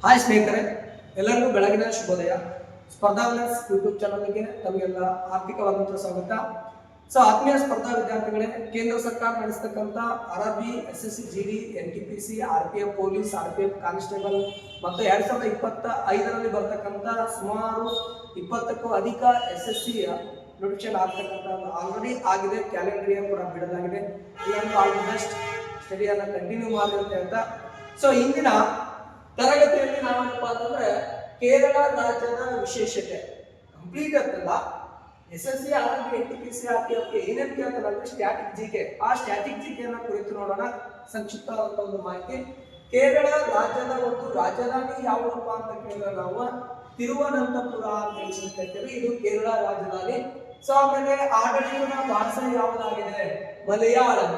Hi ಸ್ನೇಹಿತರೆ, ಎಲ್ಲರಿಗೂ ಬೆಳಗಿನ ಶುಭೋದಯ. ಸ್ಪರ್ಧಾ ವಿಲಾಸ್ ಯೂಟ್ಯೂಬ್ ಚಾನಲ್ಗೆ ತಮಗೆಲ್ಲ ಆರ್ಥಿಕವಾದಂತಹ ಸ್ವಾಗತ. ಆತ್ಮೀಯ ಸ್ಪರ್ಧಾ ವಿದ್ಯಾರ್ಥಿಗಳೇ, ಕೇಂದ್ರ ಸರ್ಕಾರ ನಡೆಸತಕ್ಕಂಥ RRB, SSC, GD, NTPC, RPF police, RPF constable ಮತ್ತು 2025ರಲ್ಲಿ ಬರ್ತಕ್ಕಂಥ ಸುಮಾರು 20ಕ್ಕೂ ಅಧಿಕ SSC ನೋಟಿಫಿಕೇಶನ್ ಆಗ್ತಕ್ಕಂಥದ್ದು ಆಲ್ರೆಡಿ ಆಗಿದೆ. ಕ್ಯಾಲೆಂಡರ್ ಇಯರ್ ಕೂಡ ಬಿಡಲಾಗಿದೆ. ಎಲ್ಲರಿಗೂ ಆಲ್ ದಿ ಬೆಸ್ಟ್, ಸ್ಟಡಿಯನ್ನು ಕಂಟಿನ್ಯೂ ಮಾಡಿ ಅಂತ ಹೇಳ್ತಾ ಇಂದಿನ ತರಗತಿಯಲ್ಲಿ ನಾವೇನಪ್ಪ ಅಂತಂದ್ರೆ ಕೇರಳ ರಾಜ್ಯದ ವಿಶೇಷತೆ ಕಂಪ್ಲೀಟ್ ಅಂತಲ್ಲ, SSC, RRB, NTPC, RPF ಏನೇನು ಕೇಳ್ತಾರೆ ಅಂದ್ರೆ ಸ್ಟ್ಯಾಟಿಕ್ ಜಿಕೆ, ಆ ಸ್ಟ್ಯಾಟಿಕ್ ಜಿಕೆಯನ್ನು ಕುರಿತು ನೋಡೋಣ. ಸಂಕ್ಷಿಪ್ತವಾದ ಒಂದು ಮಾಹಿತಿ. ಕೇರಳ ರಾಜ್ಯದ ಒಂದು ರಾಜಧಾನಿ ಯಾವುದಪ್ಪ ಅಂತ ಕೇಳಿದ್ರೆ ನಾವು ತಿರುವನಂತಪುರ ಅಂತ ಹೇಳ್ತೇವೆ. ಇದು ಕೇರಳ ರಾಜಧಾನಿ. ಆಮೇಲೆ ಆಡಳಿತದ ಭಾಷೆ ಯಾವುದಾಗಿದೆ? ಮಲಯಾಳಂ.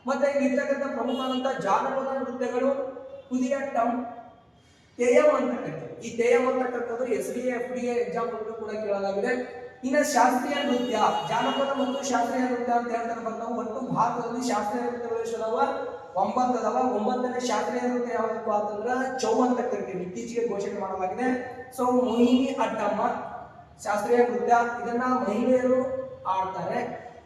ಮತ್ತೆ ಇಲ್ಲಿರ್ತಕ್ಕಂಥ ಪ್ರಮುಖವಾದಂತ ಜಾನಪದ ನೃತ್ಯಗಳು ಕುದಿಯಟ್ಟಂ, ತೆಯಂ ಅಂತಕ್ಕಂಥದ್ದು. ಈ ತೆಯಂ ಅಂತಕ್ಕಂಥದ್ದು SDA, FDA ಎಕ್ಸಾಮ್ ಕೂಡ ಕೇಳಲಾಗಿದೆ. ಇನ್ನು ಶಾಸ್ತ್ರೀಯ ನೃತ್ಯ, ಜಾನಪದ ಮತ್ತು ಶಾಸ್ತ್ರೀಯ ನೃತ್ಯ ಅಂತ ಹೇಳ್ತಾರೆ ಬರ್ತಾವೆ. ಒಟ್ಟು ಭಾರತದಲ್ಲಿ ಶಾಸ್ತ್ರೀಯ ನೃತ್ಯಗಳು ಎಷ್ಟದವ? 9 ಅದಾವ. 9ನೇ ಶಾಸ್ತ್ರೀಯ ನೃತ್ಯ ಯಾವ್ದಪ್ಪ ಅಂತಂದ್ರೆ ಚೌ ಅಂತ ಕರಿತೀವಿ, ಇತ್ತೀಚೆಗೆ ಘೋಷಣೆ ಮಾಡಲಾಗಿದೆ. ಮೋಹಿನಿ ಅಟ್ಟಮ್ಮ ಶಾಸ್ತ್ರೀಯ ನೃತ್ಯ, ಇದನ್ನ ಮಹಿಳೆಯರು ಆಡ್ತಾರೆ.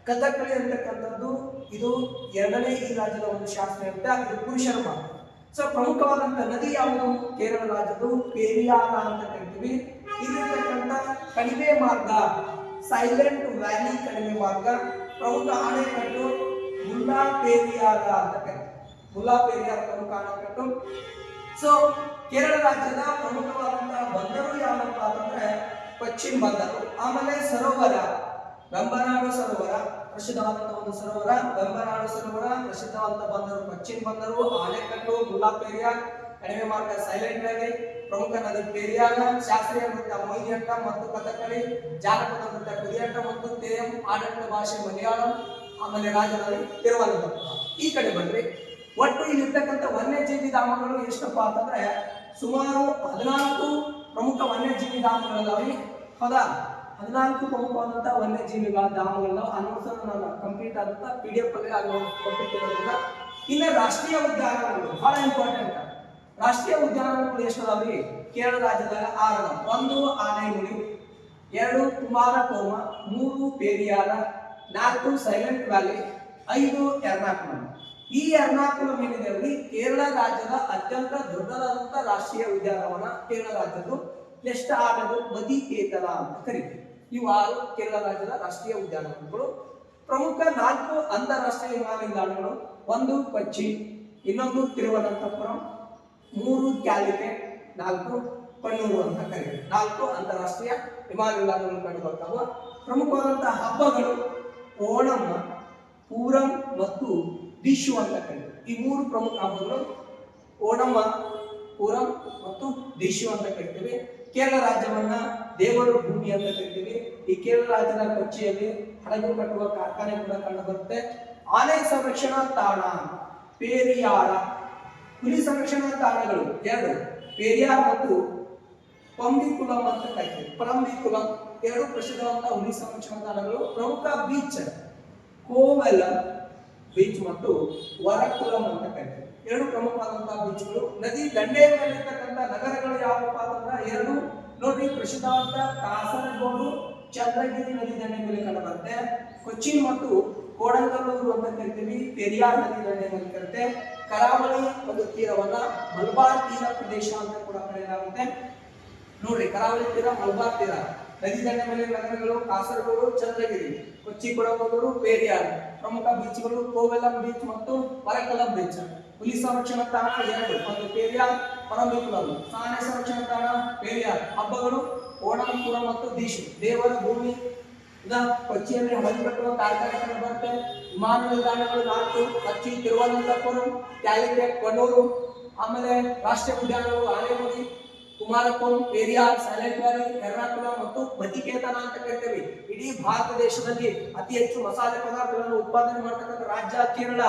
ಕಥಕ್ಕಳಿ ಅಂತಕ್ಕಂಥದ್ದು ಇದು 2ನೇ ಈ ರಾಜ್ಯದ ಒಂದು ಶಾಸ್ತ್ರೀಯ ನೃತ್ಯ, ಇದು ಪುರುಷರು ಮಾಡ್ತಾರೆ. ಪ್ರಮುಖವಾದಂತ ನದಿ ಯಾವುದು ಕೇರಳ ರಾಜ್ಯದ್ದು? ಪೇರಿಯಾರ ಅಂತ ಕರಿತೀವಿ. ಇಲ್ಲಿರ್ತಕ್ಕಂಥ ಕಣಿವೆ ಮಾರ್ಗ, ಸೈಲೆಂಟ್ ವ್ಯಾಲಿ ಕಣಿವೆ ಮಾರ್ಗ. ಪ್ರಮುಖ ಅಣೆಕಟ್ಟು ಮುಲ್ಲಾಪೆರಿಯಾರ ಅಂತ ಕರಿತೀವಿ. ಮುಲ್ಲಾಪೆರಿಯಾರ ಪ್ರಮುಖ ಅಣೆಕಟ್ಟು. ಕೇರಳ ರಾಜ್ಯದ ಪ್ರಮುಖವಾದಂತಹ ಬಂದರು ಯಾವಪ್ಪ ಅಂತಂದ್ರೆ ಪಶ್ಚಿಮ ಬಂದರು. ಆಮೇಲೆ ಸರೋವರ, ವೆಂಬನಾಡು ಸರೋವರ ಪ್ರಸಿದ್ಧವಾದಂತಹ ಒಂದು ಸರೋವರ. ವೆಂಬನಾಡು ಸರೋವರ ಪ್ರಸಿದ್ಧವಾದಂತ ಬಂದರು ಪಶ್ಚಿಮ ಬಂದರು. ಆಣೆಕಟ್ಟು ಮುಲ್ಲಾಪೆರಿಯಾರ್, ಕಣಿವೆ ಮಾರ್ಗ ಸೈಲೆಂಟ್ ವ್ಯಾಲಿ, ಪ್ರಮುಖ ನದಿ ಪೆರಿಯಾರ, ಶಾಸ್ತ್ರೀಯ ನೃತ್ಯ ಮೊಹಿನಿಯಟ್ಟ ಮತ್ತು ಕಥಕ್ಕಳಿ, ಜಾನಪದ ನೃತ್ಯ ಕುದಿಯಟ್ಟ ಮತ್ತು ತೆಯಂ, ಆಡಳಿತ ಭಾಷೆ ಮಲಯಾಳಂ, ಆಮೇಲೆ ರಾಜಧಾನಿ ತಿರುವನಂತಪುರ. ಈ ಕಡೆ ಬಂದ್ರಿ, ಒಟ್ಟು ಇಲ್ಲಿರ್ತಕ್ಕಂಥ ವನ್ಯಜೀವಿ ಧಾಮಗಳು ಎಷ್ಟಪ್ಪ ಅಂತಂದ್ರೆ ಸುಮಾರು 14 ಪ್ರಮುಖ ವನ್ಯಜೀವಿ ಧಾಮಗಳಿದಾವೆ. ಹೌದಾ? 14 ಪ್ರಮುಖವಾದಂತಹ ವನ್ಯಜೀವಿಗಳ ಧಾಮಗಳನ್ನ ಅನುಸರಣ ನಾನು ಕಂಪ್ಲೀಟ್ ಆದಂತ PDF ಅಲ್ಲಿ ಕೊಟ್ಟಿರೋದ್ರಿಂದ. ಇನ್ನು ರಾಷ್ಟ್ರೀಯ ಉದ್ಯಾನಗಳು ಬಹಳ ಇಂಪಾರ್ಟೆಂಟ್. ರಾಷ್ಟ್ರೀಯ ಉದ್ಯಾನಗಳು ಎಷ್ಟದಾವ್ರಿ ಕೇರಳ ರಾಜ್ಯದಾಗ? 6. 1 ಆನೆಗುಳಿ, 2 ಕುಮಾರಕೋಮ, 3 ಪೇರಿಯಾರ, 4 ಸೈಲೆಂಟ್ ವ್ಯಾಲಿ, 5 ಎರ್ನಾಕುಲಂ. ಈ ಎರ್ನಾಕುಲಂ ಏನಿದೆ ಕೇರಳ ರಾಜ್ಯದ ಅತ್ಯಂತ ದೊಡ್ಡದಾದಂತ ರಾಷ್ಟ್ರೀಯ ಉದ್ಯಾನವನ. ಕೇರಳ ರಾಜ್ಯದ್ದು ನೆಕ್ಸ್ಟ್ ಆಗದು ಮದಿಕೇತನ ಅಂತ ಕರಿತೀವಿ. ಇವು 6 ಕೇರಳ ರಾಜ್ಯದ ರಾಷ್ಟ್ರೀಯ ಉದ್ಯಾನವನಗಳು. ಪ್ರಮುಖ 4 ಅಂತಾರಾಷ್ಟ್ರೀಯ ವಿಮಾನ ನಿಲ್ದಾಣಗಳು. 1 ಕೊಚ್ಚಿ, ಇನ್ನೊಂದು ತಿರುವನಂತಪುರಂ, 3 ಕ್ಯಾಲಿಕಟ್, 4 ಕಣ್ಣೂರು ಅಂತ ಕರೀತೀವಿ. 4 ಅಂತಾರಾಷ್ಟ್ರೀಯ ವಿಮಾನ ನಿಲ್ದಾಣಗಳು ಕಂಡು ಬರ್ತಾವ. ಪ್ರಮುಖವಾದಂತಹ ಹಬ್ಬಗಳು ಓಣಂ, ಪೂರಂ ಮತ್ತು ವಿಶು ಅಂತ ಕರೀತೀವಿ. ಈ 3 ಪ್ರಮುಖ ಹಬ್ಬಗಳು ಓಣಂ, ಪೂರಂ ಮತ್ತು ವಿಶು ಅಂತ ಕರಿತೀವಿ. ಕೇರಳ ರಾಜ್ಯವನ್ನ ದೇವರ ಭೂಮಿ ಅಂತ ಕರಿತೀವಿ. ಈ ಕೇರಳ ರಾಜ್ಯದ ಕೊಚ್ಚಿಯಲ್ಲಿ ಹಡಗು ಕಟ್ಟುವ ಕಾರ್ಖಾನೆ ಕೂಡ ಕಂಡು ಬರುತ್ತೆ. ಆನೆ ಸಂರಕ್ಷಣಾ ತಾಣ ಪೇರಿಯಾರ. ಹುಲಿ ಸಂರಕ್ಷಣಾ ತಾಣಗಳು 2, ಪೇರಿಯಾರ್ ಮತ್ತು ಪಂಬಿಕುಲಂ ಅಂತ ಕರಿತೀವಿ. ಪರಂಬಿಕುಲಂ 2 ಪ್ರಸಿದ್ಧವಾದಂತಹ ಹುಲಿ ಸಂರಕ್ಷಣಾ ತಾಣಗಳು. ಪ್ರಮುಖ ಬೀಚ್ ಕೋವೆಲಂ ಬೀಚ್ ಮತ್ತು ವರಕುಲಂ ಅಂತ ಕರಿತೀವಿ. 2 ಪ್ರಮುಖವಾದಂತಹ ಬೀಚ್ಗಳು. ನದಿ ದಂಡೆಯ ಮೇಲೆ ಇರ್ತಕ್ಕಂಥ ನಗರಗಳು ಯಾವಪ್ಪ ಅಂತಂದ್ರೆ 2 ನೋಡಿ. ಪ್ರಸಿದ್ಧವಾದ ಕಾಸರಗೋಡು, ಚಂದ್ರಗಿರಿ ನದಿ ದಂಡೆ ಮೇಲೆ ಕಂಡು ಬರುತ್ತೆ. ಕೊಚ್ಚಿನ್ ಮತ್ತು ಕೋಡಂಗಲ್ಲೂರು ಅಂತ ಕರಿತೀವಿ. ಪೆರಿಯಾರ್ ನದಿ ದಂಡೆ ಮೇಲೆ ಕರೀತೆ. ಕರಾವಳಿ ಒಂದು ತೀರವನ್ನ ಮಲಬಾರ್ ತೀರ ಪ್ರದೇಶ ಅಂತ ಕೂಡ ಕರೆಯಲಾಗುತ್ತೆ. ನೋಡ್ರಿ, ಕರಾವಳಿ ತೀರ, ಮಲಬಾರ್ ತೀರ, ನದಿ ದಂಡೆ ಮೇಲೆ ನಗರಗಳು ಕಾಸರಗೋಡು, ಚಂದ್ರಗಿರಿ, ಕೊಚ್ಚಿ, ಕೊಡಂಗಲ್ಲೂರು, ಪೇರಿಯಾರ್. ಪ್ರಮುಖ ಬೀಚ್ಗಳು ಕೋವೆಲಂ ಬೀಚ್ ಮತ್ತು ವರಕಲಂ ಬೀಚ್. ಹುಲಿ ಸಂರಕ್ಷಣಾ ತಾಣ 2, 1 ಪೇರಿಯಾರ್, ಪರಂಬಿಕುಲಂ. ಆನೆ ಸಂರಕ್ಷಣಾ ತಾಣ ಪೇರಿಯಾರ್. ಹಬ್ಬಗಳು ಓಣಂ, ಪೂರಂ ಮತ್ತು ದಿಶು. ದೇವರ ಭೂಮಿ ಕೊಚ್ಚಿಯಲ್ಲಿ ಹಡಗು ಕಟ್ಟುವ ಕಾರ್ಖಾನೆ ಕಂಡು ಬರುತ್ತೆ. ವಿಮಾನ ನಿಲ್ದಾಣಗಳು 4, ಕೊಚ್ಚಿ, ತಿರುವನಂತಪುರಂ, ಕ್ಯಾಲಿಕಟ್, ಕಣ್ಣೂರು. ಆಮೇಲೆ ರಾಷ್ಟ್ರೀಯ ಉದ್ಯಾನಗಳು ಆನೆಗುಳಿ, ಕುಮಾರಕೋಮ್, ಪೇರಿಯಾರ್, ಸೈಲೆಂಟ್ ವ್ಯಾಲಿ, ಎರ್ನಾಕುಲಂ ಮತ್ತು ಮದಿಕೇತನ ಅಂತ ಕರಿತೀವಿ. ಇಡೀ ಭಾರತ ದೇಶದಲ್ಲಿ ಅತಿ ಹೆಚ್ಚು ಮಸಾಲೆ ಪದಾರ್ಥಗಳನ್ನು ಉತ್ಪಾದನೆ ಮಾಡತಕ್ಕಂಥ ರಾಜ್ಯ ಕೇರಳ.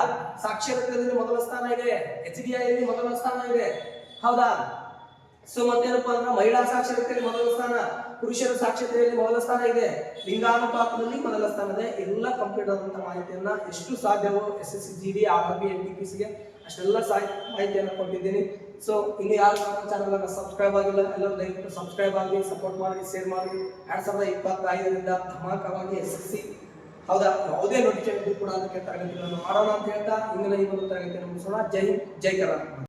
ಸಾಕ್ಷರತೆಯಲ್ಲಿ ಮೊದಲ ಸ್ಥಾನ ಇದೆ, HDI ಯಲ್ಲಿ ಮೊದಲ ಸ್ಥಾನ ಇದೆ. ಹೌದಾ? ಮತ್ತೇನಪ್ಪ ಅಂದ್ರೆ ಮಹಿಳಾ ಸಾಕ್ಷರತೆಯಲ್ಲಿ ಮೊದಲ ಸ್ಥಾನ, ಪುರುಷರ ಸಾಕ್ಷರತೆಯಲ್ಲಿ ಮೊದಲ ಸ್ಥಾನ ಇದೆ, ಲಿಂಗಾನುಪಾತದಲ್ಲಿ ಮೊದಲ ಸ್ಥಾನ ಇದೆ. ಎಲ್ಲ ಕಂಪ್ಲೀಟ್ ಆದಂತಹ ಮಾಹಿತಿಯನ್ನ ಎಷ್ಟು ಸಾಧ್ಯವೋ SSC, GD, RRB, NTPC ಗೆ ಅಷ್ಟೆಲ್ಲ ಮಾಹಿತಿಯನ್ನು ಕೊಟ್ಟಿದ್ದೀನಿ. ಸೊ ಇನ್ನು ಯಾರು ನಮ್ಮ ಚಾನಲ್ ಸಬ್ಸ್ಕ್ರೈಬ್ ಆಗಿಲ್ಲ ಎಲ್ಲರೂ ದಯವಿಟ್ಟು ಸಬ್ಸ್ಕ್ರೈಬ್ ಆಗಿ ಸಪೋರ್ಟ್ ಮಾಡಿ ಶೇರ್ ಮಾಡಿ 2025ರಿಂದ ಧಮಾಕವಾಗಿ SSC ಹೌದಾ ಯಾವುದೇ ನೋಟಿಫಿಕೇಶನ್ ಕೂಡ ಅದಕ್ಕೆ ತರಗತಿಗಳನ್ನು ಮಾಡೋಣ ಅಂತ ಹೇಳ್ತಾ ಇಂದಿನ ಈ ಒಂದು ತರಗತಿಯನ್ನು ಮುಗಿಸೋಣ. ಜೈ ಹಿಂದ್, ಜೈ ಕರ್ನಾಟಕ.